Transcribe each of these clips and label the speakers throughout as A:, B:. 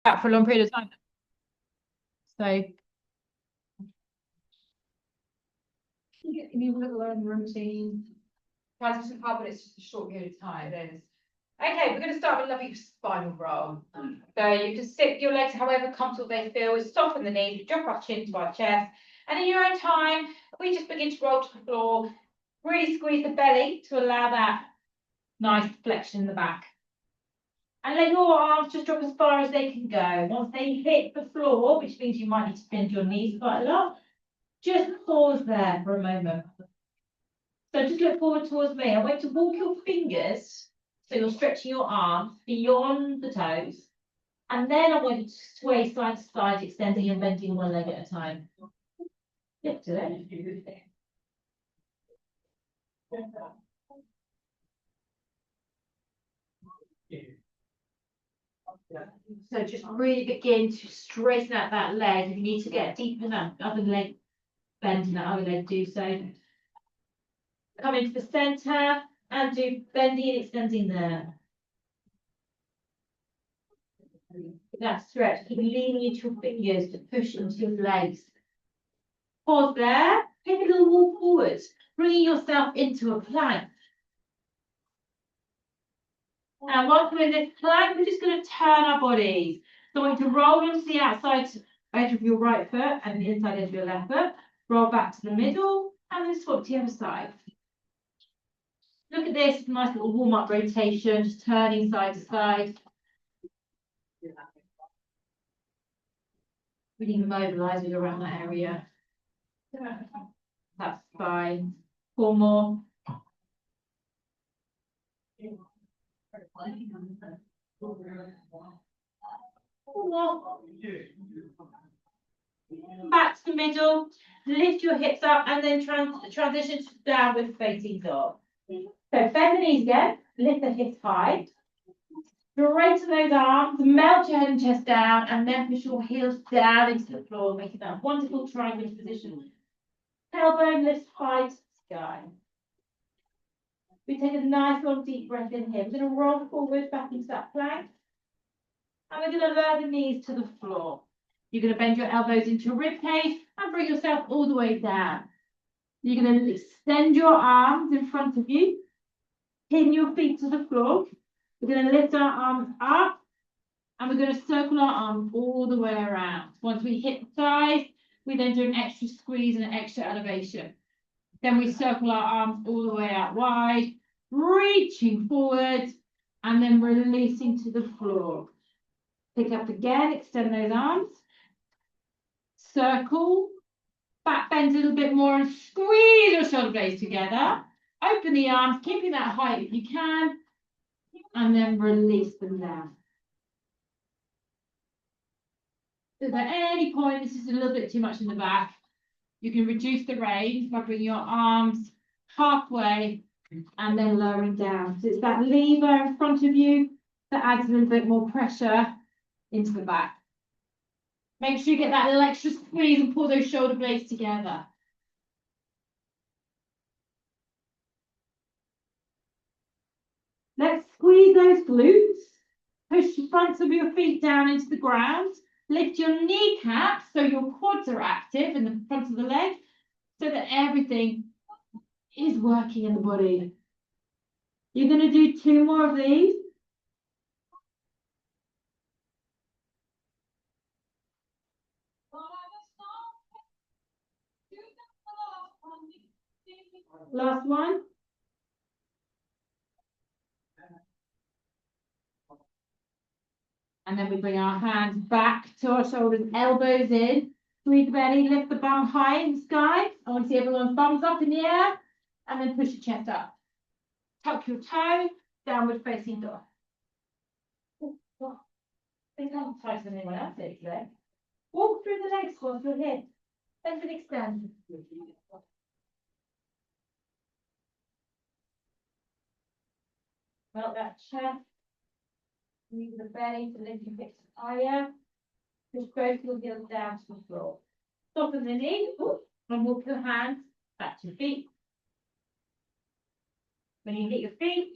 A: Out for a long period of time. So you need a little routine. Practice hard, but it's just a short period of time. It is. Okay, we're going to start with a lovely spinal roll. So you can sit your legs however comfortable they feel. We soften the knees, we drop our chin to our chest. And in your own time, we just begin to roll to the floor. Really squeeze the belly to allow that nice flexion in the back. And let your arms just drop as far as they can go. Once they hit the floor, which means you might need to bend your knees quite a lot, just pause there for a moment. So just look forward towards me. I want you to walk your fingers, so you're stretching your arms beyond the toes. And then I want you to sway side to side, extending and bending one leg at a time. Lift to it. So just really begin to straighten out that leg. If you need to get deeper in that other leg, bend in that other leg, do so. Come into the center and do bending and extending there. That stretch, keep leaning into your fingers to push into your legs. Pause there, take a little walk forward, bringing yourself into a plank. And once we're in this plank, we're just going to turn our bodies. So I want you to roll onto the outside edge of your right foot and the inside edge of your left foot. Roll back to the middle and then swap to the other side. Look at this, nice little warm-up rotation, just turning side to side. Really mobilise around that area. That's fine. 4 more. Back to the middle, lift your hips up and then transition to downward facing dog. So bend the knees again, lift the hips high. Straighten those arms, melt your head and chest down, and then push your heels down into the floor, making that wonderful triangle position. Tailbone lifts high to the sky. We take a nice long deep breath in here. We're going to roll forward back into that plank. And we're going to lower the knees to the floor. You're going to bend your elbows into your rib cage and bring yourself all the way down. You're going to extend your arms in front of you, pin your feet to the floor. We're going to lift our arms up and we're going to circle our arms all the way around. Once we hit the thighs, we then do an extra squeeze and an extra elevation. Then we circle our arms all the way out wide, reaching forward and then releasing to the floor. Pick up again, extend those arms. Circle, back bend a little bit more and squeeze your shoulder blades together. Open the arms, keeping that height if you can, and then release them down. If at any point this is a little bit too much in the back, you can reduce the range by bringing your arms halfway and then lowering down. So it's that lever in front of you that adds a little bit more pressure into the back. Make sure you get that little extra squeeze and pull those shoulder blades together. Let's squeeze those glutes. Push the fronts of your feet down into the ground. Lift your kneecaps so your quads are active in the front of the leg so that everything is working in the body. You're going to do 2 more of these. Last one. And then we bring our hands back to our shoulders, elbows in, squeeze the belly, lift the bum high in the sky. I want to see everyone's thumbs up in the air, and then push your chest up. Tuck your toe, downward facing dog. I think I'm tighter than anyone else today. Walk through the legs whilst you're here. Bend and extend. Melt that chest. Use the belly to lift your hips higher. Push both your heels down to the floor. Soften the knee and walk your hands back to your feet. When you hit your feet,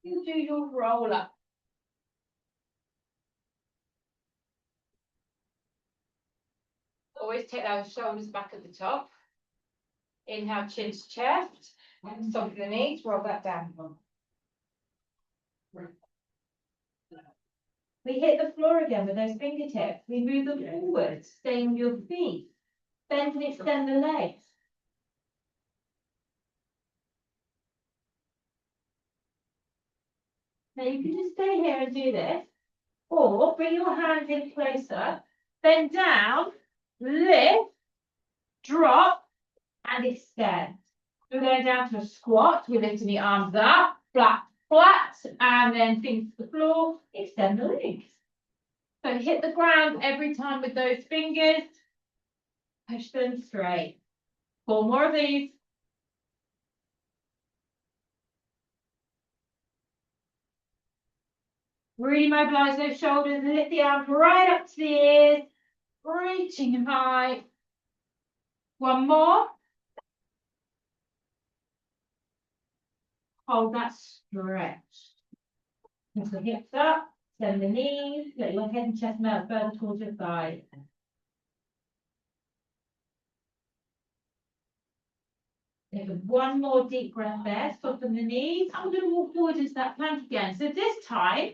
A: you do your roll up. Always take those shoulders back at the top. Inhale, chin to chest. Soften the knees, roll that down. We hit the floor again with those fingertips. We move them forward, stay on your feet. Bend and extend the legs. Now you can just stay here and do this, or bring your hands in closer, bend down, lift, drop, and extend. We're going down to a squat. We're lifting the arms up, flat, and then fingers to the floor, extend the legs. So hit the ground every time with those fingers, push them straight. 4 more of these. Really mobilize those shoulders, lift the arms right up to the ears, reaching high. 1 more. Hold that stretch. Lift the hips up, send the knees, let your head and chest melt further towards your thighs. Take 1 more deep breath there, soften the knees. I'm going to walk forward into that plank again. So this time,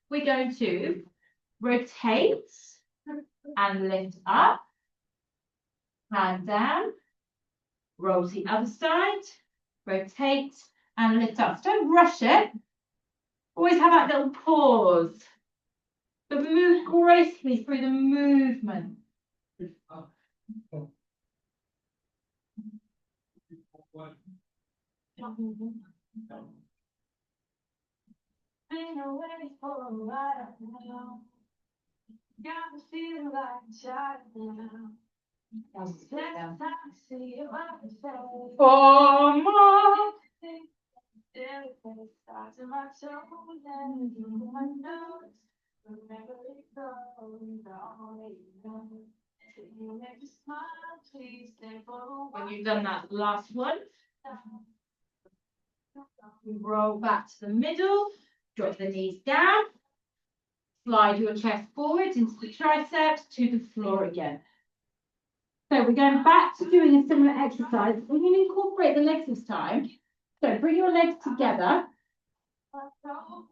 A: we're going to rotate and lift up, hand down, roll to the other side, rotate and lift up. So don't rush it. Always have that little pause, but move gracefully through the movement. Ain't no way for a while now. Got me feeling like a child now. Next time I see you, I can say 4 more. Everything starts in my soul and in my nose. Remember it goes on. You make me smile, please stay for a while. When you've done that last one, we roll back to the middle, drop the knees down, slide your chest forward into the triceps to the floor again. So we're going back to doing a similar exercise. We're going to incorporate the legs this time. So bring your legs together.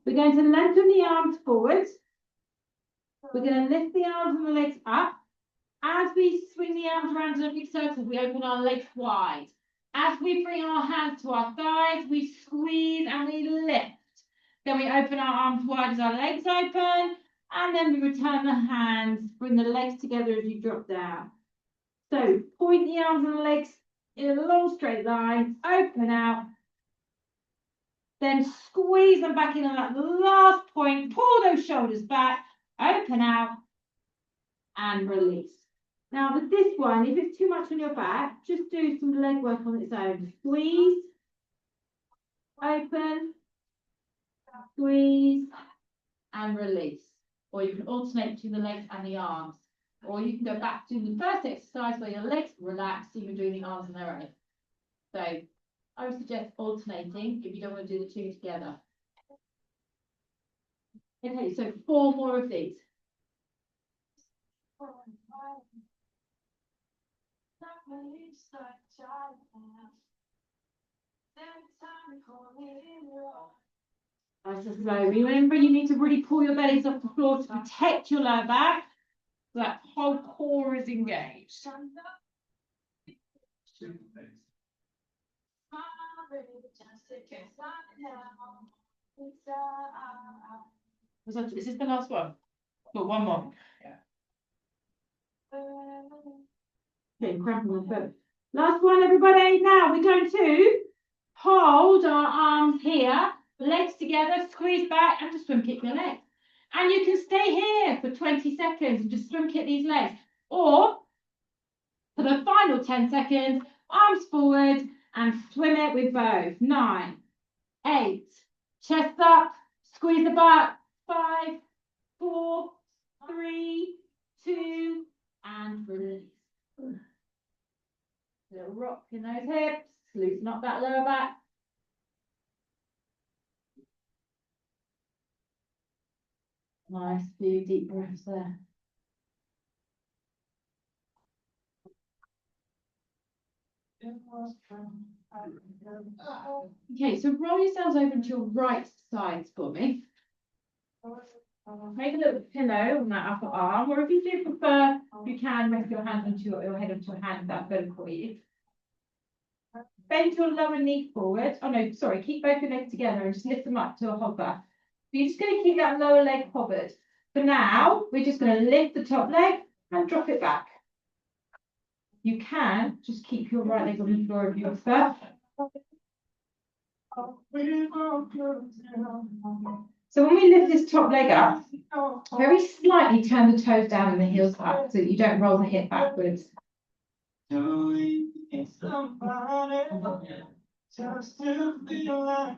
A: We're going to lengthen the arms forward. We're going to lift the arms and the legs up. As we swing the arms around in a big circle, we open our legs wide. As we bring our hands to our thighs, we squeeze and we lift. Then we open our arms wide as our legs open, and then we return the hands, bring the legs together as you drop down. So point the arms and the legs in a long straight line, open out, then squeeze them back in on that last point, pull those shoulders back, open out, and release. Now with this one, if it's too much on your back, just do some leg work on its own. Squeeze, open, squeeze, and release. Or you can alternate between the legs and the arms. Or you can go back to the first exercise where your legs relax, so you're doing the arms on their own. So I would suggest alternating if you don't want to do the two together. Okay, so 4 more of these. Nice and slow. Remember, you need to really pull your bellies off the floor to protect your lower back. So that whole core is engaged. Is this the last one? Got 1 more. Okay, cramping my foot. Last one, everybody. Now we're going to hold our arms here, legs together, squeeze back, and just swim kick your legs. And you can stay here for 20 seconds and just swim kick these legs. Or for the final 10 seconds, arms forward and swim it with both. 9, 8, chest up, squeeze the butt. 5, 4, 3, 2, and release. Little rock in those hips, loosen up that lower back. Nice, few deep breaths there. Okay, so roll yourselves over to your right sides for me. Make a little pillow on that upper arm, or if you do prefer, you can rest your hand onto your head onto your hand, that's better for you. Bend your lower knee forward. Oh no, sorry, keep both your legs together and just lift them up to a hover. You're just going to keep that lower leg hovered. For now, we're just going to lift the top leg and drop it back. You can just keep your right leg on the floor if you prefer. So when we lift this top leg up, very slightly turn the toes down and the heels up so that you don't roll the hip backwards. Just to feel like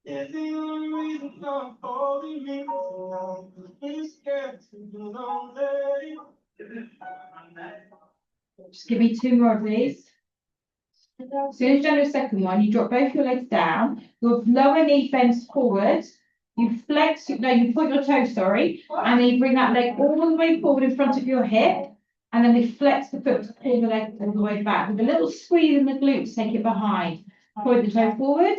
A: is the only reason I'm holding me is scared to be lonely. Just give me 2 more of these. As soon as you've done your second one, you drop both your legs down, your lower knee bends forward, you flex, no, you point your toe, sorry, and then you bring that leg all the way forward in front of your hip, and then we flex the foot to pull the leg all the way back. With a little squeeze in the glutes, take it behind. Point the toe forward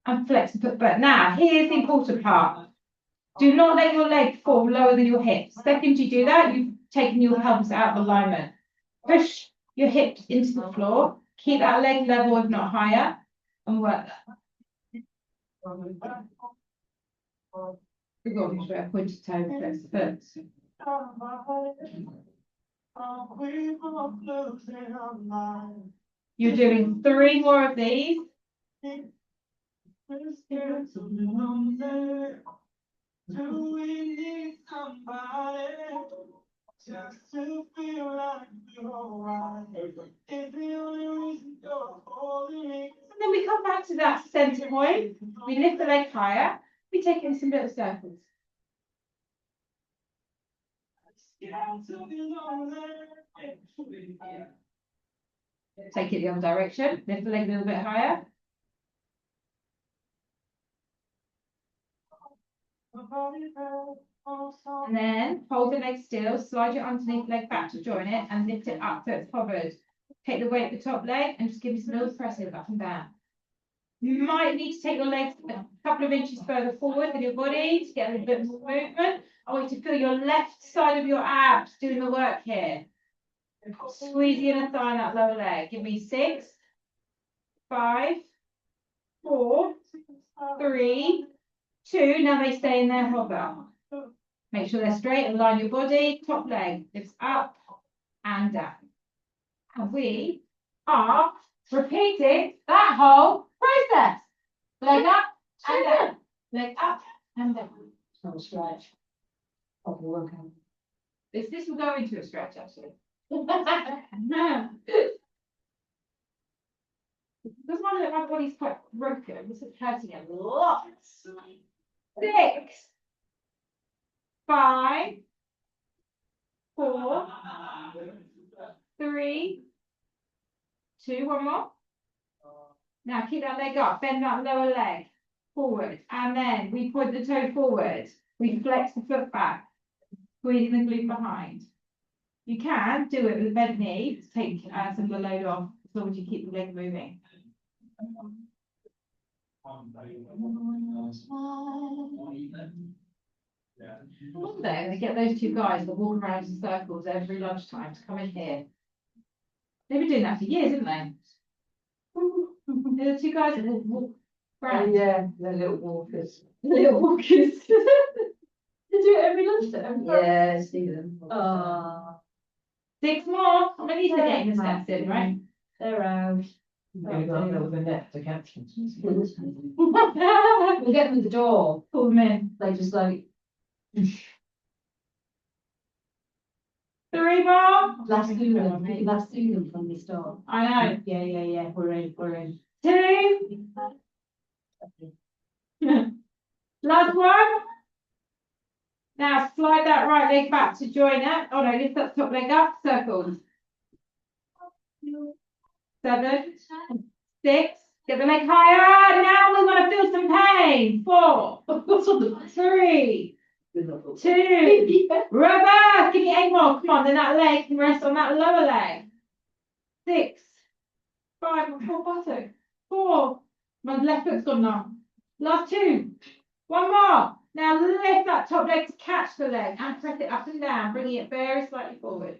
A: and flex the foot back. Now, here's the important part. Do not let your leg fall lower than your hips. The second you do that, you've taken your pelvis out of alignment. Push your hips into the floor. Keep that leg level, if not higher, and work that. We've got to a pointed toe, flex the foot. You're doing 3 more of these. Do we need somebody just to feel like you're right? Is the only reason you're holding me. And then we come back to that center point. We lift the leg higher. We take it in some little circles. Take it the other direction. Lift the leg a little bit higher. And then hold the leg still, slide your underneath leg back to join it and lift it up so it's covered. Take the weight of the top leg and just give me some little pressing up and down. You might need to take your legs a couple of inches further forward with your body to get a little bit more movement. I want you to feel your left side of your abs doing the work here. Squeeze the inner thigh and that lower leg. Give me 6, 5, 4, 3, 2. Now they stay in their hover. Make sure they're straight and line your body. Top leg lifts up and down. And we are repeating that whole process. Leg up and down. Leg up and down. Not a stretch. This will go into a stretch actually. No. Because my body's quite broken, this is hurting a lot. 6, 5, 4, 3, 2, one more. Now keep that leg up, bend that lower leg forward, and then we point the toe forward. We flex the foot back, squeezing the glute behind. You can do it with a bent knee to take some of the load off, as long as you keep the leg moving. One day they get those 2 guys that walk around in circles every lunchtime to come in here. They've been doing that for years, haven't they? They're the 2 guys that walk around. Oh, yeah, they're little walkers. Little walkers. They do it every lunchtime. Yeah, I see them. 6 more. At least they're getting the steps in, right? They're out. We'll get them in the door. Pull them in. They just like. 3 more. Last seen them from the start. I know. Yeah. We're in. 2. Last one. Now slide that right leg back to join it. Oh no, lift that top leg up. Circles. 7, 6. Get the leg higher. Now we want to feel some pain. 4, 3, 2. Reverse. Give me 8 more. Come on. Then that leg can rest on that lower leg. 6, 5, my poor buttock. 4, my left foot's gone now. Last 2, 1 more. Now lift that top leg to catch the leg and press it up and down, bringing it very slightly forward.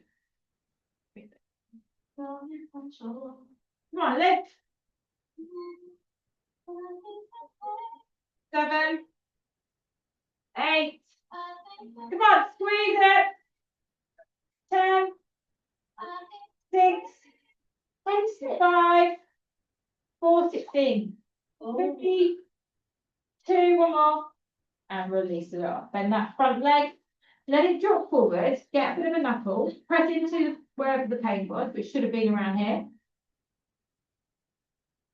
A: Come on, lift. 7, 8. Come on, squeeze it. 10, 6, 5, 4, 16. 50, 2, 1 more. And release it off. Bend that front leg. Let it drop forward. Get a bit of a knuckle. Press into wherever the pain was, which should have been around here.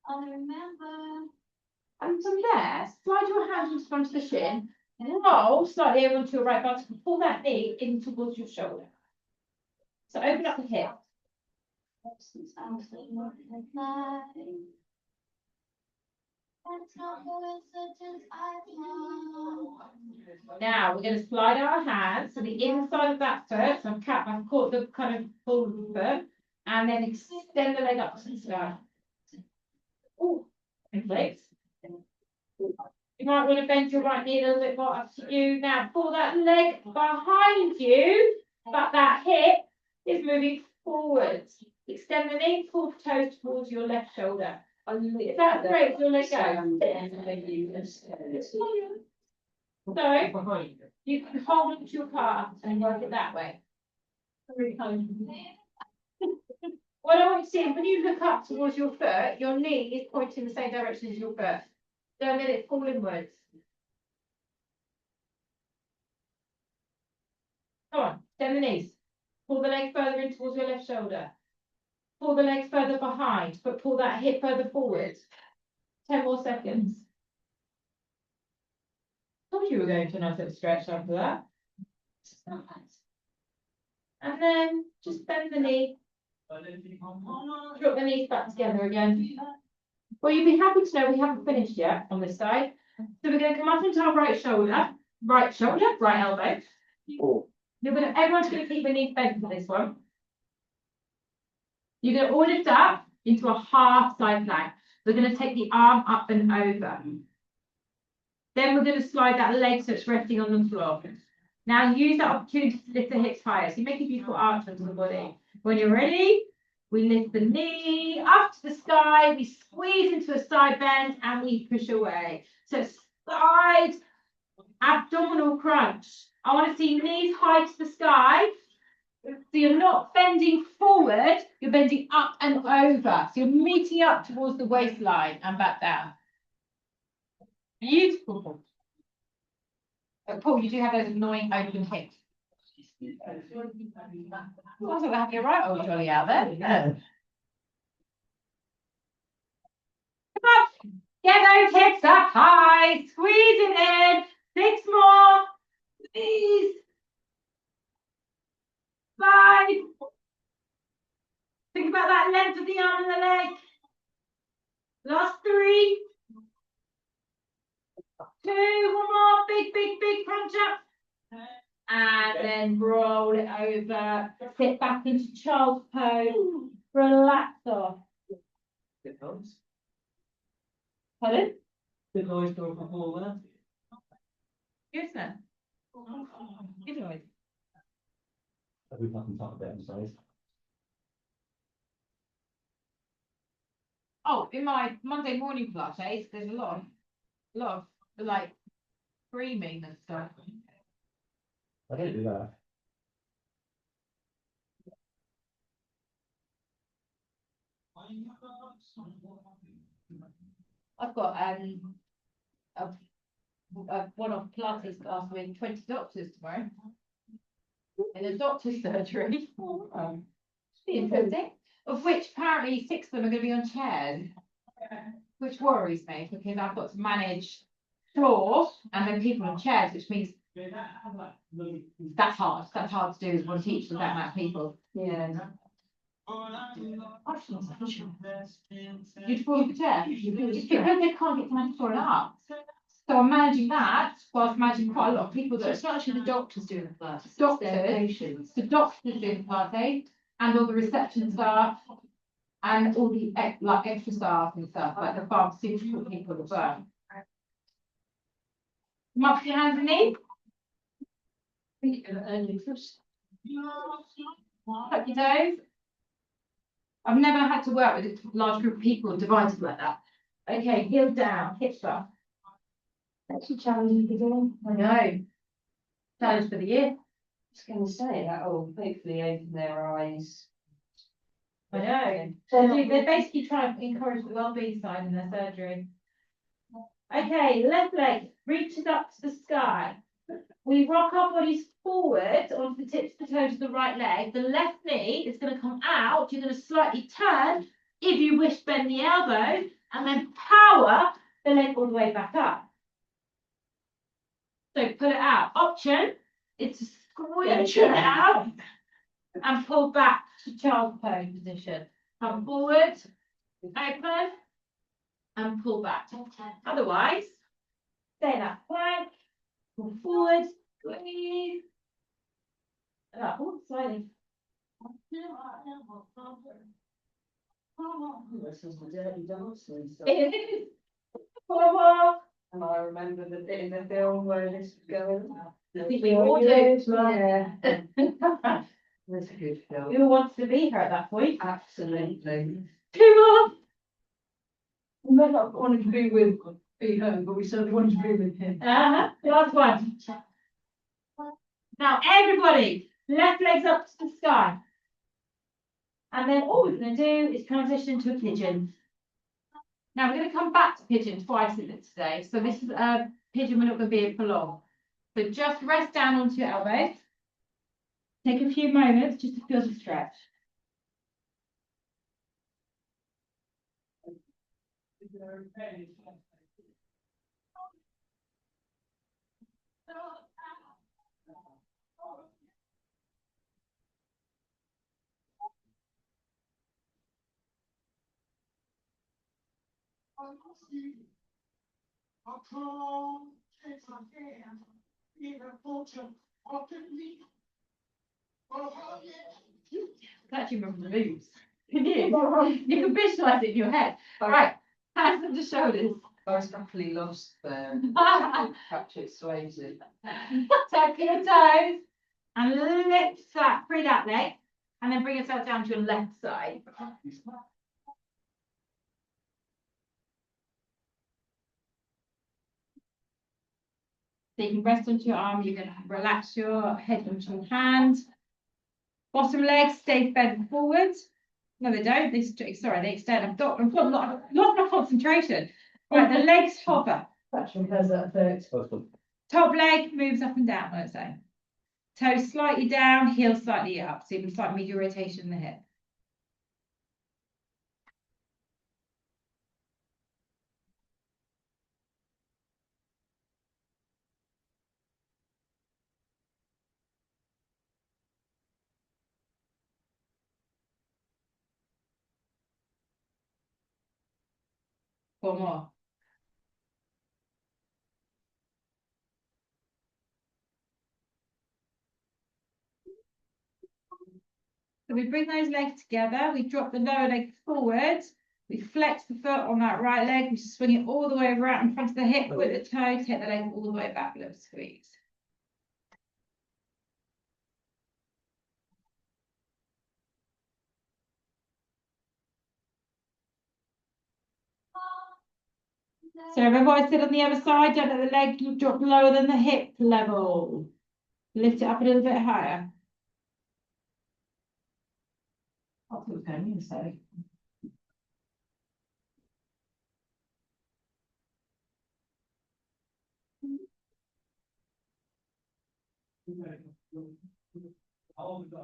A: I remember. And from there, slide your hands in front of the shin. Roll slightly over onto your right buttock. Pull that knee in towards your shoulder. So open up the hip. Now we're going to slide our hands to the inside of that foot. So I've caught the kind of pull of the foot, and then extend the leg up to the sky. Oh, and flex. You might want to bend your right knee a little bit more, up to you. Now pull that leg behind you, but that hip is moving forward. Extend the knee, pull the toes towards your left shoulder. Is that great? Your leg go. So you can hold onto your calf and work it that way. What I want you to see is when you look up towards your foot, your knee is pointing the same direction as your foot. Don't let it fall inwards. Come on, bend the knees. Pull the leg further in towards your left shoulder. Pull the leg further behind, but pull that hip further forward. 10 more seconds. Told you were going to a nice little stretch after that. And then just bend the knee. Drop the knees back together again. Well, you'd be happy to know we haven't finished yet on this side. So we're going to come up onto our right shoulder, right elbow. Everyone's going to keep their knees bent for this one. You're going to all lift up into a half side plank. We're going to take the arm up and over. Then we're going to slide that leg so it's resting on the floor. Now use that opportunity to lift the hips higher. So you make a beautiful arch onto the body. When you're ready, we lift the knee up to the sky, we squeeze into a side bend, and we push away. So side abdominal crunch. I want to see knees high to the sky. So you're not bending forward, you're bending up and over. So you're meeting up towards the waistline and back down. Beautiful. But Paul, you do have those annoying open hips. I thought we have your right old jolly out there. Yeah. Come on, get those hips up high, squeeze it in. 6 more, please. 5. Think about that length of the arm and the leg. Last 3. 2, 1 more, big crunch up. And then roll it over, sit back into child's pose, relax off.
B: Good noise.
A: Pardon?
B: Good noise going for forward.
A: Yes, sir. Good noise.
B: We haven't talked about size.
A: Oh, in my Monday morning Pilates, there's a lot of like screaming and stuff.
B: I don't do that.
A: I've got one-off Pilates class with 20 doctors tomorrow. In a doctor's surgery. Interesting. Of which apparently 6 of them are going to be on chairs. Which worries me because I've got to manage floor and then people on chairs, which means that's hard. That's hard to do as one teacher with that amount of people. Yeah. You'd fall off the chair. It's because they can't get time to pull it up. So I'm managing that whilst managing quite a lot of people. So it's not actually the doctors doing the Pilates. The doctors doing the Pilates and all the reception staff. and all the like extra staff and stuff, like the pharmaceutical people as well. Come up to your hands and knees. Tuck your toes. I've never had to work with a large group of people divided like that. Okay, heels down, hips up.
C: That's a challenge to do.
A: I know. Challenge for the year.
C: Just going to say that. Oh, hopefully open their eyes.
A: I know. They're basically trying to encourage the well-being side in their surgery. Okay, left leg reaches up to the sky. We rock our bodies forward onto the tips of the toes of the right leg. The left knee is going to come out. You're going to slightly turn. If you wish, bend the elbow and then power the leg all the way back up. So pull it out. Option is to squish it out and pull back to child's pose position. Come forward, open, and pull back. Otherwise, stay in that plank, pull forward, squeeze. Oh, slightly.
C: This is the dirty dancing stuff.
A: It is. Forward.
C: And I remember the bit in the film where this was going.
A: I think we all do.
C: Yeah. That's a good film.
A: Who wants to be her at that point?
C: Absolutely.
A: Two
C: We may not want to be her, but we certainly want to be with him.
A: more. Last one. Now, everybody, left legs up to the sky. And then all we're going to do is transition to a pigeon. Now, we're going to come back to pigeon twice in it today. So this is a pigeon we're not going to be here for long. So just rest down onto your elbows. Take a few moments just to feel the stretch. I can actually remember the moves. Can you? You can visualize it in your head. Right, hands on the shoulders.
C: I was happily lost there. Patrick Swayze.
A: Tuck your toes and lift that, free that leg, and then bring yourself down to your left side. So you can rest onto your arm, you can relax your head onto your hand. Bottom legs stay bent forward. No, they don't. They extend. I've got a lot of concentration. Right, the legs hover.
C: Patrick has that effect.
A: Top leg moves up and down on its own. Toes slightly down, heel slightly up. So you can slight medial rotation in the hip. Four more. So we bring those legs together, we drop the lower leg forward, we flex the foot on that right leg, we swing it all the way around in front of the hip with the toe, take the leg all the way back, little squeeze. So remember what I said on the other side, don't let the leg drop lower than the hip level. Lift it up a little bit higher. That's what I was going to say.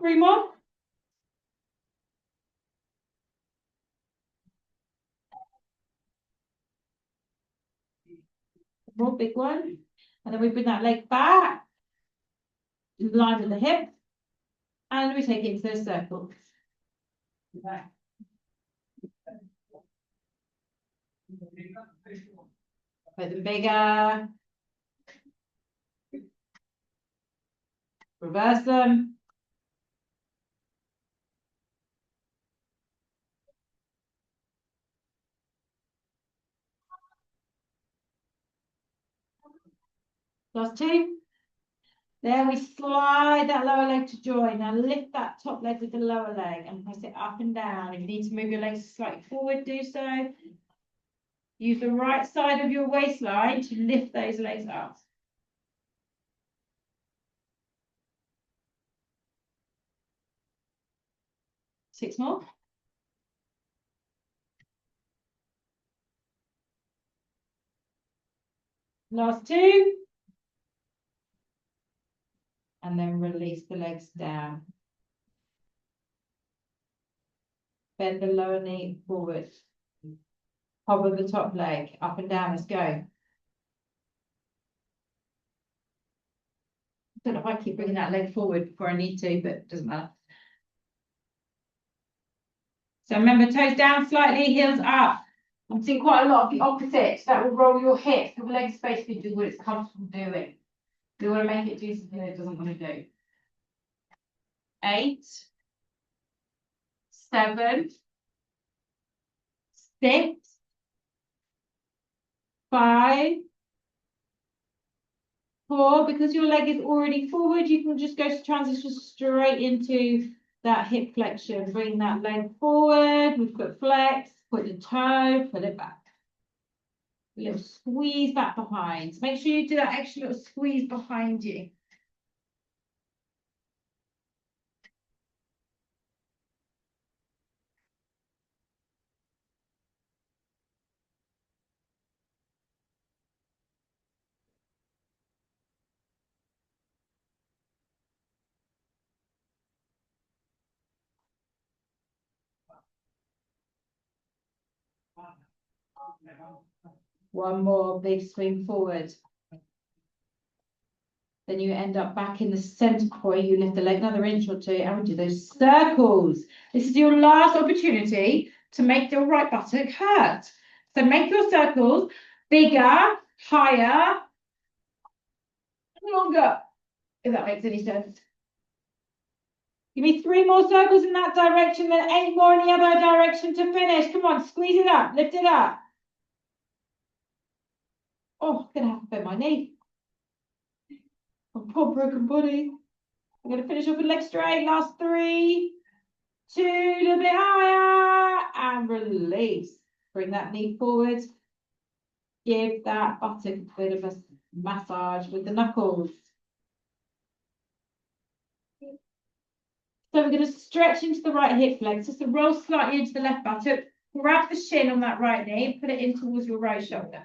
A: Three more. More big one. And then we bring that leg back, in line with the hip, and we take it into a circle. Make them bigger. Reverse them. Last two. Then we slide that lower leg to join. Now lift that top leg with the lower leg and press it up and down. If you need to move your legs slightly forward, do so. Use the right side of your waistline to lift those legs up. Six more. Last two. And then release the legs down. Bend the lower knee forward. Hover the top leg up and down. Let's go. I don't know if I keep bringing that leg forward before I need to, but it doesn't matter. So remember, toes down slightly, heels up. I'm seeing quite a lot of the opposite. That will roll your hips. The leg space to do what it's comfortable doing. We want to make it do something it doesn't want to do. 8, 7, 6, 5, 4. Because your leg is already forward, you can just go to transition straight into that hip flexion. Bring that leg forward with foot flex, put the toe, pull it back. A little squeeze back behind. Make sure you do that extra little squeeze behind you. One more big swing forward. Then you end up back in the center point. You lift the leg another inch or two and we do those circles. This is your last opportunity to make your right buttock hurt. So make your circles bigger, higher, longer, if that makes any sense. Give me 3 more circles in that direction, then 8 more in the other direction to finish. Come on, squeeze it up, lift it up. Oh, I'm gonna have to bend my knee. Poor broken body. I'm gonna finish off with leg straight. Last 3, 2, a little bit higher, and release. Bring that knee forward. Give that buttock a bit of a massage with the knuckles. So we're going to stretch into the right hip flex, just to roll slightly into the left buttock. Grab the shin on that right knee, put it in towards your right shoulder.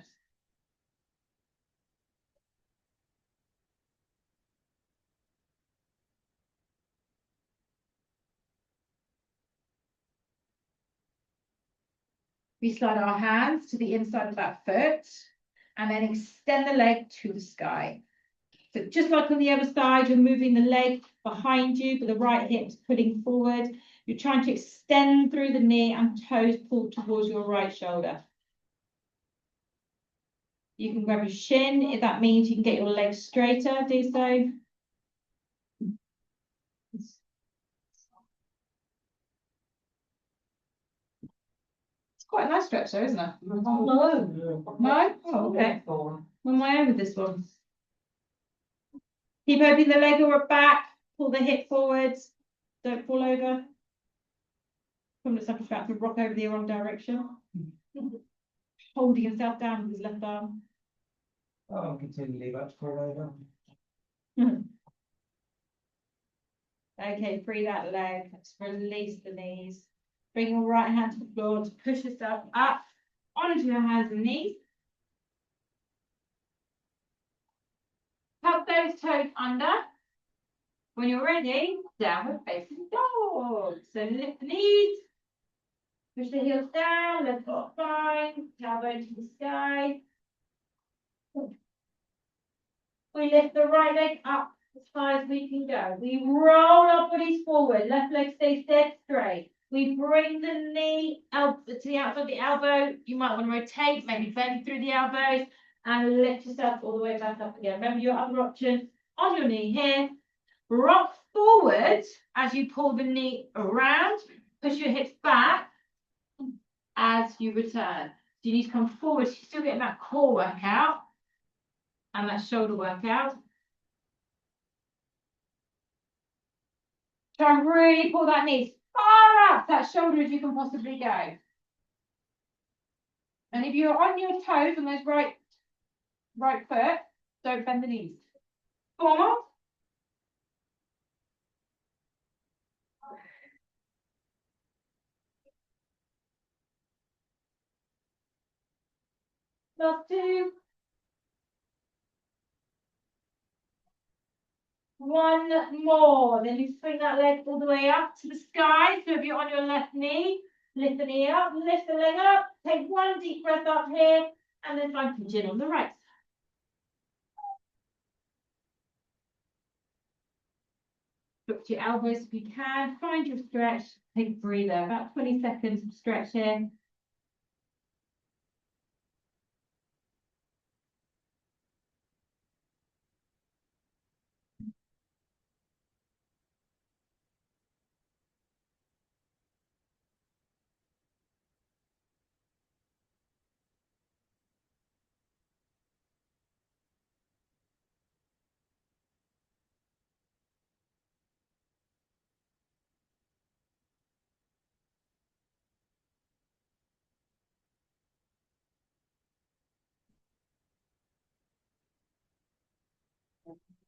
A: We slide our hands to the inside of that foot and then extend the leg to the sky. So just like on the other side, you're moving the leg behind you, but the right hip's putting forward. You're trying to extend through the knee and toes pull towards your right shoulder. You can grab your shin. If that means you can get your legs straighter, do so. It's quite a nice stretch though, isn't it? No? Oh, okay. When am I over this one? Keep opening the leg or back, pull the hip forwards, don't fall over. Come to something about to rock over the wrong direction. Holding himself down with his left arm.
B: Oh, continually about to fall over.
A: Okay, free that leg. Let's release the knees. Bring your right hand to the floor to push yourself up onto your hands and knees. Tuck those toes under. When you're ready, downward facing dog. So lift the knees. Push the heels down, lift off spine, tailbone to the sky. We lift the right leg up as far as we can go. We roll our bodies forward. Left leg stays dead straight. We bring the knee to the outside of the elbow. You might want to rotate, maybe bend through the elbows and lift yourself all the way back up again. Remember your other option on your knee here. Rock forward as you pull the knee around. Push your hips back as you return. So you need to come forward. So you're still getting that core workout. and that shoulder workout. Try and really pull that knee far up that shoulder as you can possibly go. And if you're on your toes on those right foot, don't bend the knees. Forward. Last two. One more. Then you swing that leg all the way up to the sky. So if you're on your left knee, lift the knee up, lift the leg up, take one deep breath up here, and then try and pinch in on the right side. Look to your elbows if you can. Find your stretch. Take a breather. About 20 seconds of stretch here.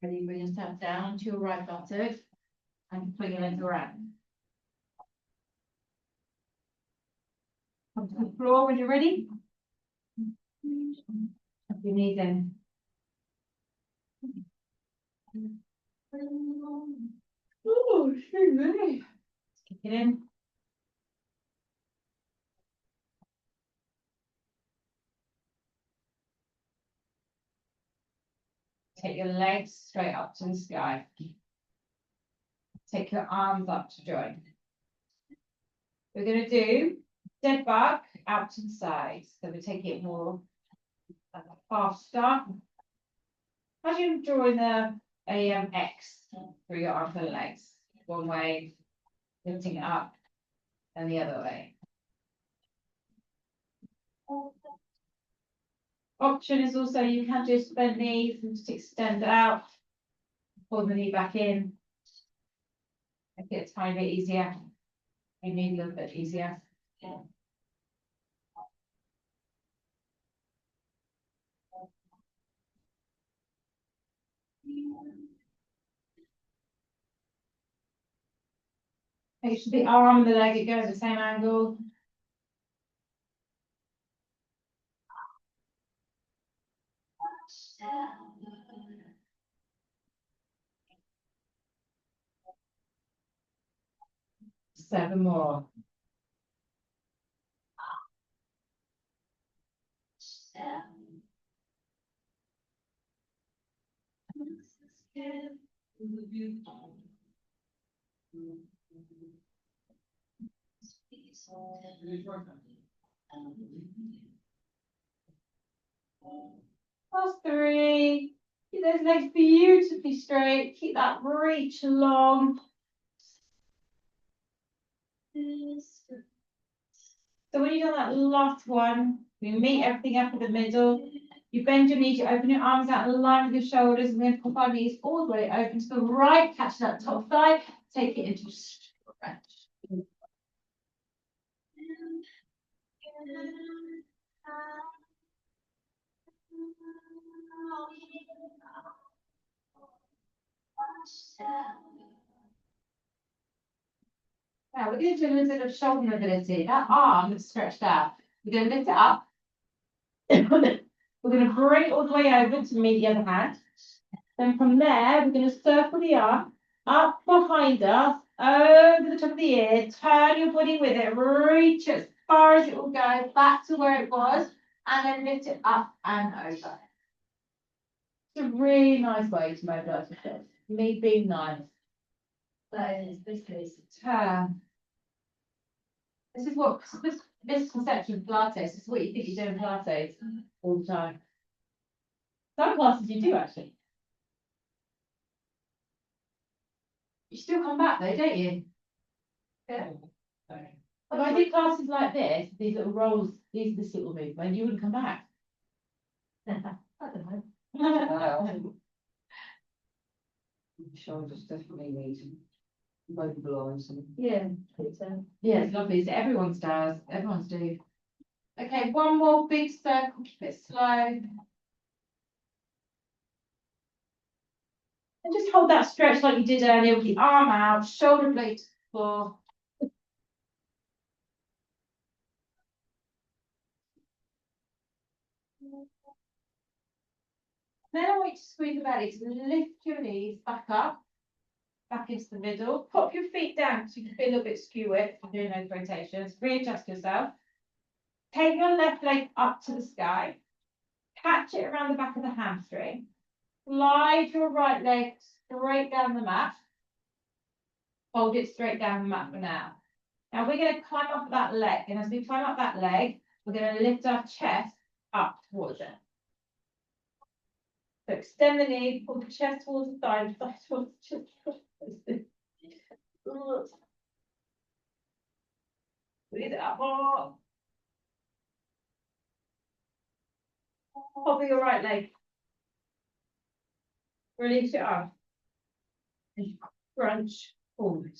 A: Ready, bring yourself down to your right buttock and swing your legs around. Come to the floor when you're ready. Up your knees in. Oh, excuse me. Kick it in. Take your legs straight up to the sky. Take your arms up to join. We're going to do dead bug out to the side. So we're taking it more faster. As you drawing the X through your arms and legs. One way, lifting it up, and the other way. Option is also you can just bend knees and just extend out. Pull the knee back in. Make it a tiny bit easier. Maybe a little bit easier. Yeah. Make sure the arm and the leg go at the same angle. Seven more. Last three. Keep those legs beautifully straight. Keep that reach long. So when you've done that last one, you meet everything up in the middle. You bend your knees, you open your arms out in line with your shoulders, and then pop our knees all the way open to the right, catch that top thigh, take it into stretch. Now we're going to do a little bit of shoulder mobility. That arm is stretched out. We're going to lift it up. We're going to bring it all the way over to meet the other hand. Then from there, we're going to circle the arm up behind us, over the top of the ear. Turn your body with it. Reach as far as it will go, back to where it was, and then lift it up and over. It's a really nice way to mobilise yourself. Me being nice. This is turn. This is what this misconception of Pilates. This is what you think you're doing Pilates all the time. Some classes you do actually. You still come back though, don't you? Yeah. If I did classes like this, these little rolls, this little movement, you wouldn't come back. I don't know.
C: Shoulders definitely need mobilising.
A: Yeah, yeah, it's lovely. So everyone's does, everyone's do. Okay, one more big circle, keep it slow. And just hold that stretch like you did earlier with the arm out, shoulder blade to the floor. Then I want you to squeeze the belly to lift your knees back up, back into the middle. Pop your feet down so you can feel a little bit skew it from doing those rotations. Readjust yourself. Take your left leg up to the sky. Catch it around the back of the hamstring. Slide your right leg straight down the mat. Hold it straight down the mat for now. Now we're going to climb up that leg. And as we climb up that leg, we're going to lift our chest up towards it. So extend the knee, pull the chest towards the side towards the chest. Squeeze it up more. Hover your right leg. Release your arm. And crunch forward.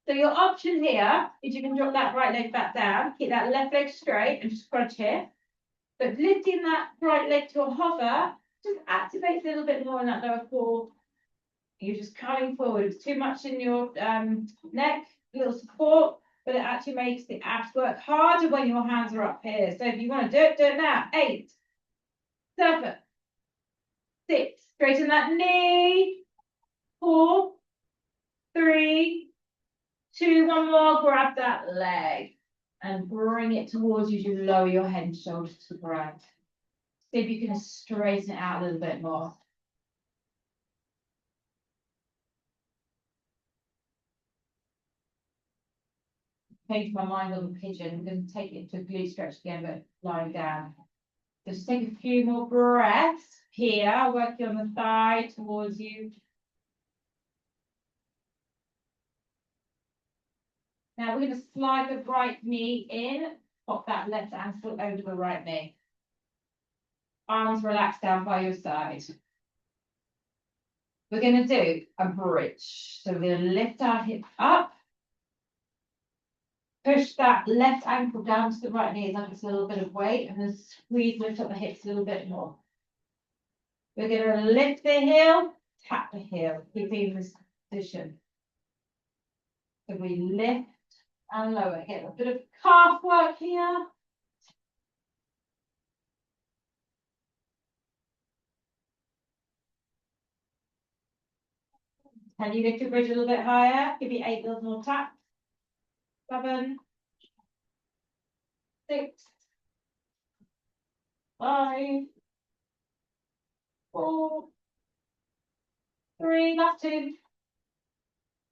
A: So your option here is you can drop that right leg back down, keep that left leg straight and just crunch here. But lifting that right leg to a hover just activates a little bit more in that lower core. You're just coming forward. It's too much in your neck, a little support, but it actually makes the abs work harder when your hands are up here. So if you want to do it now. 8, 7, 6. Straighten that knee. 4, 3, 2, one more. Grab that leg and bring it towards you as you lower your head and shoulders to the ground. See if you can straighten it out a little bit more. Change my mind on the pigeon. I'm going to take it to a glute stretch again, but lying down. Just take a few more breaths here, working on the thigh towards you. Now we're going to slide the right knee in, pop that left ankle over the right knee. Arms relaxed down by your side. We're going to do a bridge. So we're going to lift our hip up. Push that left ankle down to the right knee as like it's a little bit of weight, and then squeeze, lift up the hips a little bit more. We're going to lift the heel, tap the heel, keeping this position. So we lift and lower. Get a bit of calf work here. Can you lift your bridge a little bit higher? Give me 8 little more taps. 7, 6, 5, 4, 3, last 2.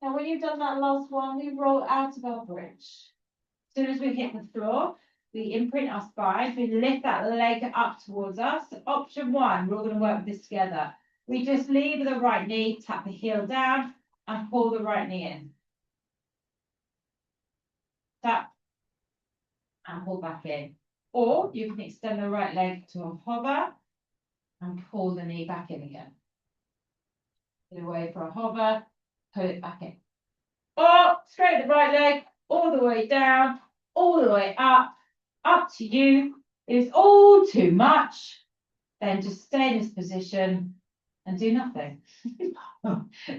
A: Now when you've done that last one, we roll out of our bridge. As soon as we hit the floor, we imprint our spine, we lift that leg up towards us. Option 1, we're all going to work this together. We just leave the right knee, tap the heel down, and pull the right knee in. Tap, and pull back in. Or you can extend the right leg to a hover, and pull the knee back in again. Get away for a hover, pull it back in. Or straight the right leg, all the way down, all the way up to you. If it's all too much, then just stay in this position and do nothing.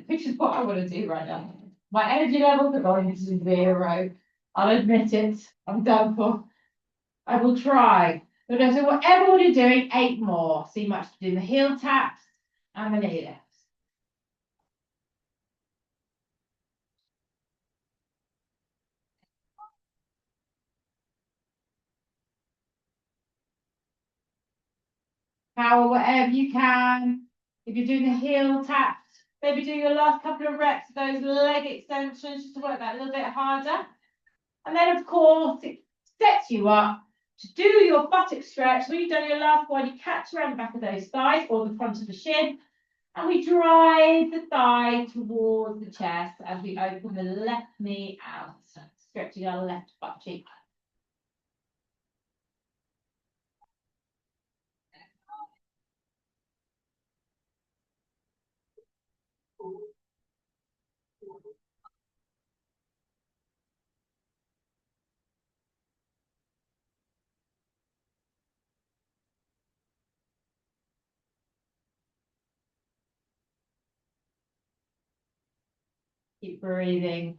A: Which is what I want to do right now. My energy levels are going to 0. I'll admit it. I'm done for. I will try. But so whatever you're doing, 8 more. So you might do the heel taps and the knee lifts. Power whatever you can. If you're doing the heel taps, maybe do your last couple of reps of those leg extensions just to work that a little bit harder. And then, of course, it sets you up to do your buttock stretch. When you've done your last one, you catch around the back of those thighs or the front of the shin. And we drive the thigh towards the chest as we open the left knee out, stretching our left butt cheek. Keep breathing.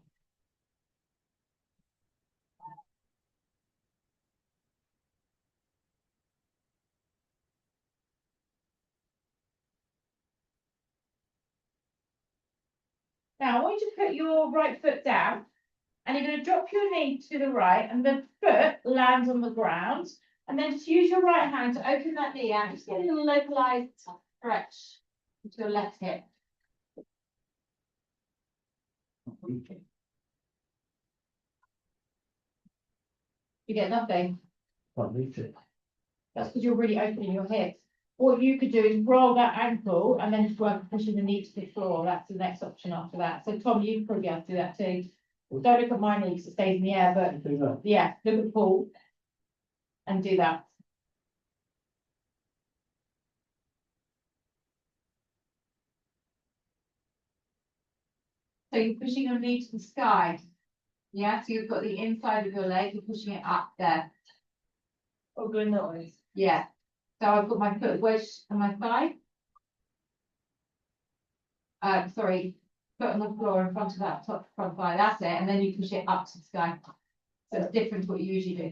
A: Now, I want you to put your right foot down, and you're going to drop your knee to the right, and the foot lands on the ground, and then just use your right hand to open that knee out. Just get a little localized stretch into your left hip. You get nothing. That's because you're really opening your hips. What you could do is roll that ankle and then just work pushing the knee to the floor. That's the next option after that. So Tom, you probably have to do that too. Don't look at my knee because it stays in the air, but yeah, look at Paul and do that. So you're pushing your knee to the sky. Yeah, so you've got the inside of your leg, you're pushing it up there.
C: Oh, good noise.
A: Yeah. So I've got my foot wedged on my thigh. Sorry, foot on the floor in front of that top front thigh. That's it. And then you push it up to the sky. So it's different to what you usually do.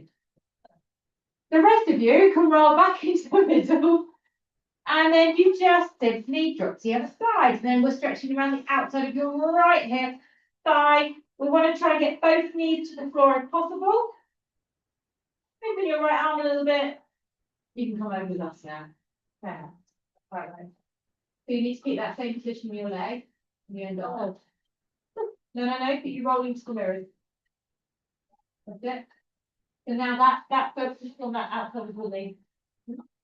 A: The rest of you can roll back into the middle. And then you just did knee drop to the other side. And then we're stretching around the outside of your right hip, thigh. We want to try and get both knees to the floor if possible. Maybe your right arm a little bit. You can come over with us now. Yeah. Right. So you need to keep that same position with your leg. And you end up. No, but you're rolling to the mirrors. That's it. So now that focuses on that outside of the leg.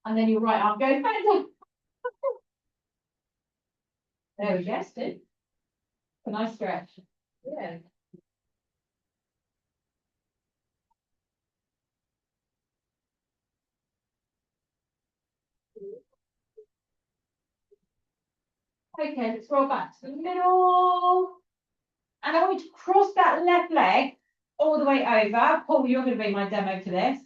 A: And then your right arm goes back down. There we go, good. A nice stretch. Yeah. Okay, let's roll back to the middle. And I want you to cross that left leg all the way over. Paul, you're going to be my demo for this.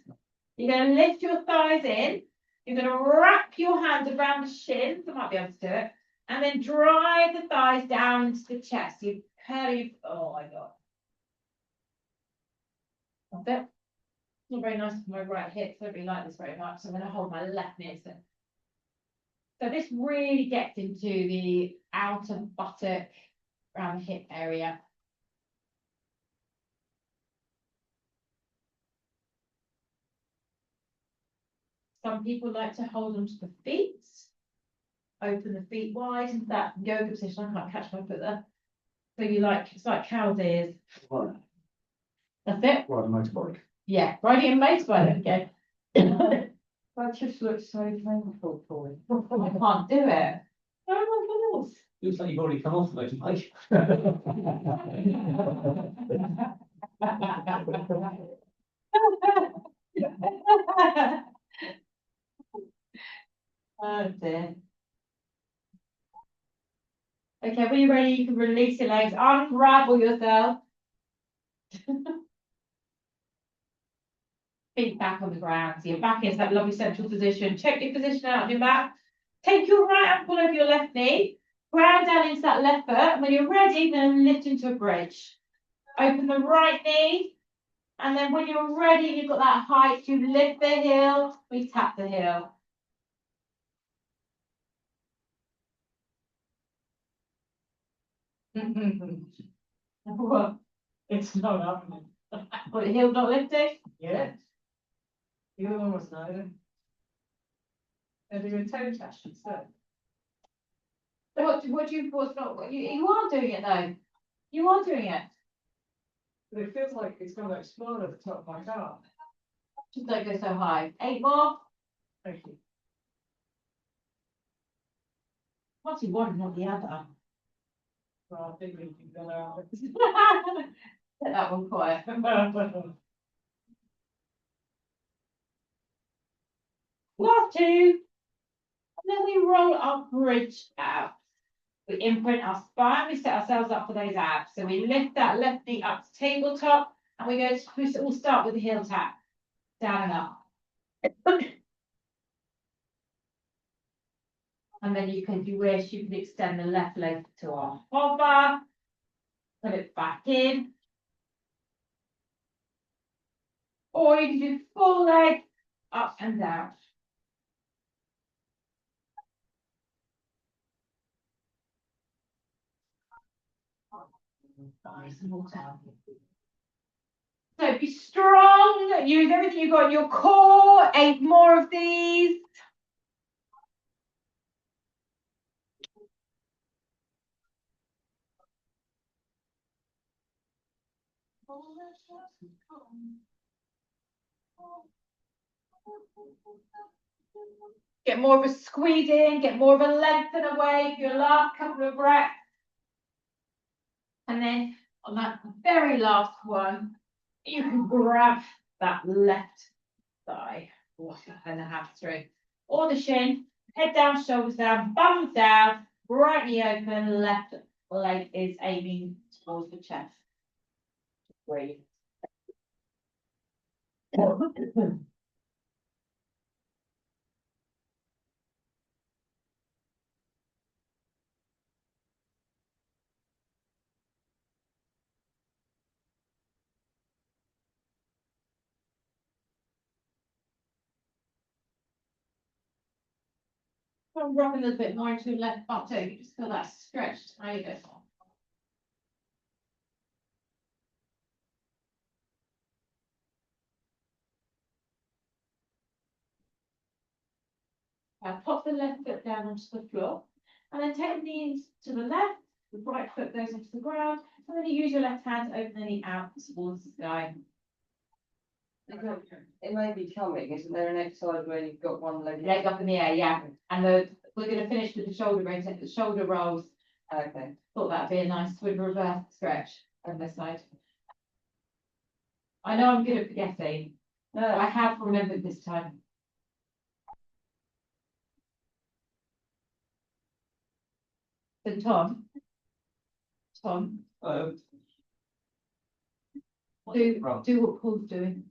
A: You're going to lift your thighs in. You're going to wrap your hands around the shins. I might be able to do it. And then drive the thighs down into the chest. You curly. Oh my God. That's it. Not very nice for my right hip. So I don't really like this very much. So I'm going to hold my left knee instead. So this really gets into the outer buttock around the hip area. Some people like to hold onto the feet. Open the feet wide into that yoga position. I can't catch my foot there. So you like, it's like cow's ears.
B: Right.
A: That's it.
B: Ride a motorbike.
A: Yeah, riding a motorbike again.
C: That just looks so painful for you.
A: I can't do it. Oh my goodness.
B: Looks like you've already come off the motorbike.
A: Oh dear. Okay, when you're ready, you can release your legs, unravel yourself. Feet back on the ground. So your back is that lovely central position. Check your position out of your mat. Take your right ankle over your left knee. Ground down into that left foot. And when you're ready, then lift into a bridge. Open the right knee. And then when you're ready, you've got that height, you lift the heel, we tap the heel.
C: What? It's not happening.
A: But the heel not lifting?
C: Yes. The other one was neither. They're doing toe touch instead.
A: What's not, you are doing it though. You are doing it.
C: But it feels like it's going to explode at the top of my car.
A: Just don't go so high. 8 more.
C: Thank you.
A: What's you want, not the other.
C: Well, I think we can go out.
A: Let that one quiet. Last two. And then we roll our bridge out. We imprint our spine, we set ourselves up for those abs. So we lift that left knee up to tabletop, and we'll start with the heel tap, down and up. And then you can, if you wish, you can extend the left leg to our hover, put it back in. Or you can do full leg, up and down. So be strong, use everything you've got in your core, 8 more of these. Get more of a squeeze in, get more of a lengthen away for your last couple of breaths. And then on that very last one, you can grab that left thigh and the hamstring or the shin, head down, shoulders down, bums down, right knee open, left leg is aiming towards the chest. Breathe. I'm rocking a little bit more into left buttock. You just feel that stretched. There you go. Pop the left foot down onto the floor, and then take the knees to the left. The right foot goes into the ground, and then you use your left hand to open the knee out towards the sky.
D: It may be coming, isn't there an exercise where you've got one leg?
A: Leg up in the air, yeah. And we're going to finish with the shoulder rotate, the shoulder rolls.
D: Okay.
A: Thought that'd be a nice sort of reverse stretch on this side. I know I'm good at forgetting.
D: No,
A: I have remembered this time. So Tom, do what Paul's doing.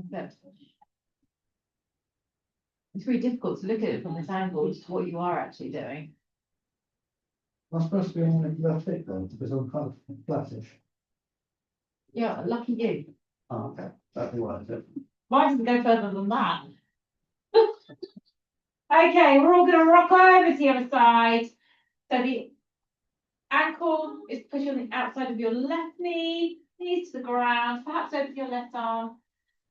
A: That's it. It's really difficult to look at it from this angle as to what you are actually doing.
B: I'm supposed to be on the left hip then, because I'm kind of flattish.
A: Yeah, lucky you.
B: Oh, okay, that'd be what I did.
A: Mine doesn't go further than that. Okay, we're all going to rock over to the other side. So the ankle is pushing on the outside of your left knee, knees to the ground, perhaps open your left arm.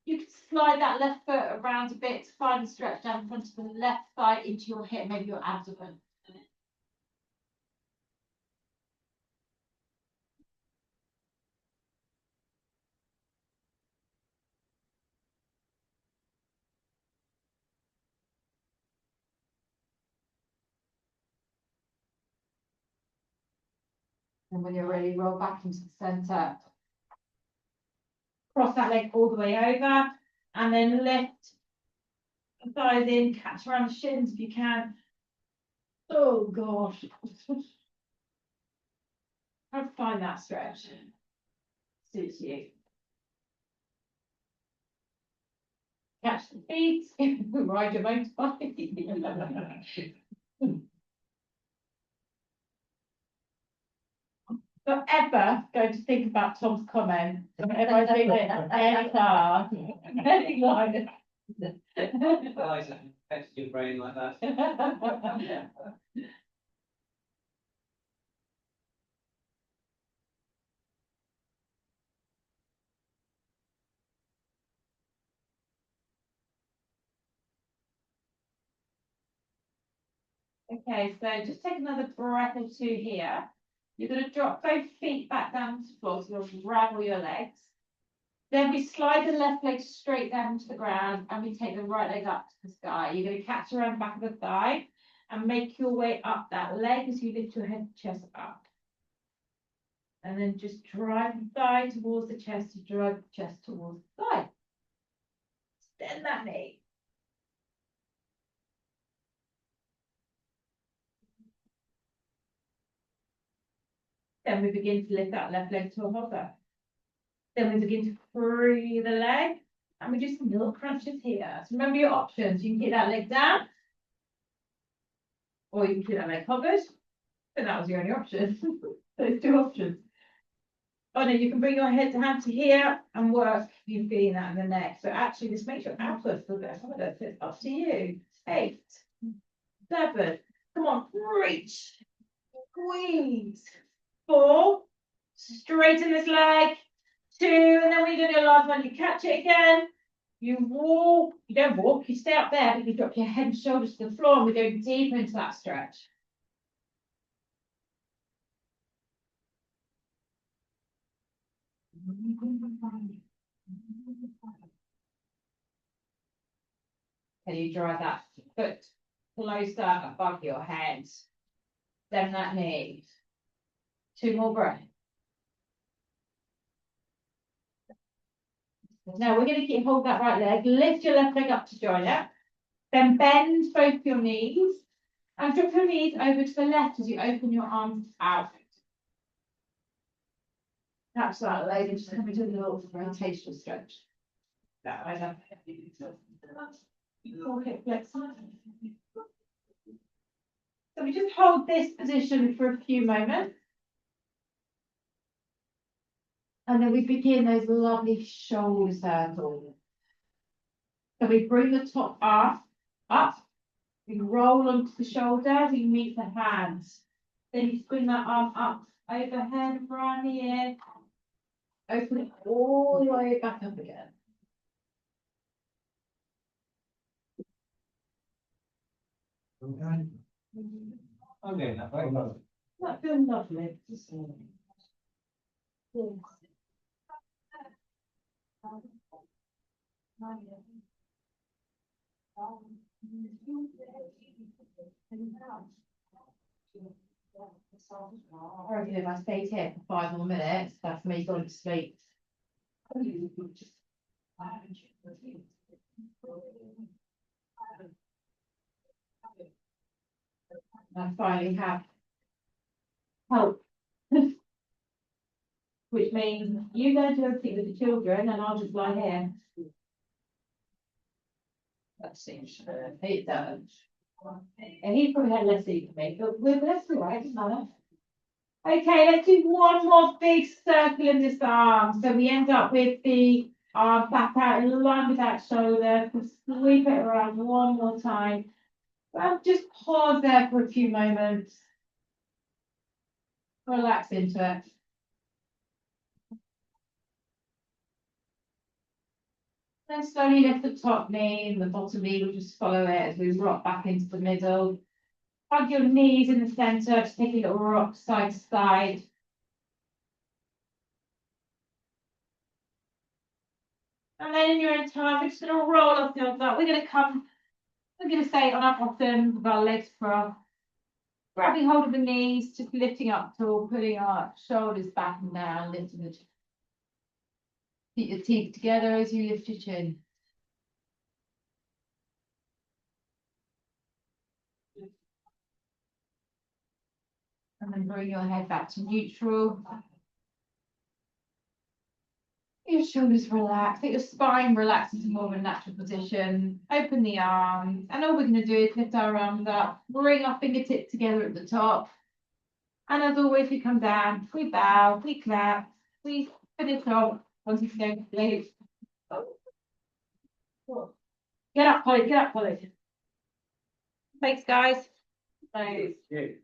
A: You can slide that left foot around a bit to find a stretch down in front of the left thigh into your hip, maybe your abdomen. And when you're ready, roll back into the centre. Cross that leg all the way over, and then lift the thighs in, catch around the shins if you can. Oh gosh. How to find that stretch? Suits you. Catch the feet, ride your motorbike. Forever going to think about Tom's comment. Whenever I think it, any car, any line.
B: Eyes affect your brain like that.
A: Okay, so just take another breath or two here. You're going to drop both feet back down to the floor, so you'll ravel your legs. Then we slide the left leg straight down to the ground, and we take the right leg up to the sky. You're going to catch around the back of the thigh and make your way up that leg as you lift your head and chest up. And then just drive the thigh towards the chest, drive the chest towards the thigh. Extend that knee. Then we begin to lift that left leg to a hover. Then we begin to free the leg. And we do some little crunches here. So remember your options. You can keep that leg down. Or you can keep that leg covered. But that was your only option. There's two options. Oh no, you can bring your head down to here and work. You feeling that in the neck. So actually, this makes your output feel a bit harder. So it's up to you. 8, 7. Come on, reach. Squeeze. 4. Straighten this leg. 2. And then when you do your last one, you catch it again. You walk. You don't walk. You stay up there, but you drop your head and shoulders to the floor. And we go deeper into that stretch. Can you drive that foot closer above your head? Bend that knee. 2 more breaths. Now we're going to hold that right leg. Lift your left leg up to join it. Then bend both your knees and drop your knees over to the left as you open your arms out. Catch that leg and just come into a little rotational stretch. That way up. Okay, flex. So we just hold this position for a few moments. And then we begin those lovely shoulder circles. So we bring the top arm up. We roll onto the shoulder, we meet the hands. Then you bring that arm up overhead around the ear. Open it all the way back up again.
B: Okay. Okay, that way.
A: That feels lovely. I reckon if I stayed here for 5 more minutes, that's me going to sleep. I finally have help. Which means you go do everything with the children and I'll just lie here. That seems fair. It does. And he probably had less sleep than me, but that's all right, doesn't matter. Okay, let's do one more big circle in this arm. So we end up with the arm back out in line with that shoulder. Sweep it around one more time. Just pause there for a few moments. Relax into it. Then slowly lift the top knee and the bottom knee will just follow it as we rock back into the middle. Hug your knees in the centre, just take a little rock side to side. And then in your own time, we're just going to roll off the top. We're going to stay on our bottom with our legs crossed. Grabbing hold of the knees, just lifting up tall, putting our shoulders back and down, lifting the chin. Keep your teeth together as you lift your chin. And then bring your head back to neutral. Your shoulders relax, let your spine relax into more of a natural position. Open the arms, and all we're going to do is lift our arms up, bring our fingertips together at the top. And as always, we come down, we bow, we clap, we finish off once you go to sleep. Get up, Polly, get up, Polly. Thanks, guys.
C: Thank you.